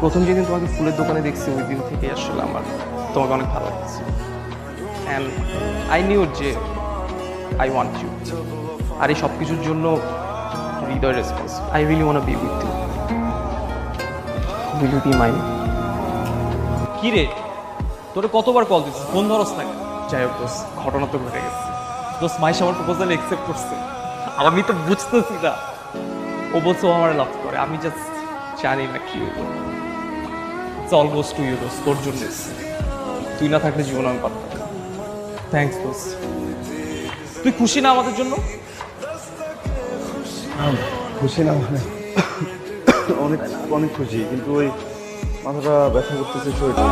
প্রথম যেদিন তোমাকে ফুলের দোকানে দেখছি ওই দিন থেকে আসলে আমার তোমাকে অনেক ভালো লাগছে অ্যান্ড আই নিউ যে আই ওয়ান্ট ইউ। আর এই সব কিছুর জন্য হৃদয় response. I really want be with you. Will you be mine? কি রে, তোরে কতবার কল দিচ্ছিস, ফোন ধরস না কেন? যাই হোক দোস্ত, ঘটনা তো ঘটে গেছে। দোস্ত মাইশ আমার প্রপোজাল একসেপ্ট করছে। আমি তো বুঝতেছি না, ও বলছে ও আমার লাভ করে, আমি জাস্ট জানি না কি হইব। It's all goes to you দোস্ত, তোর জন্য। তুই না থাকলে জীবন আমি পারতাম না। থ্যাঙ্কস দোস্ত। তুই খুশি না আমাদের জন্য? খুশি না মানে অনেক অনেক খুশি, কিন্তু ওই মাথাটা ব্যথা করতেছে শরীরটা।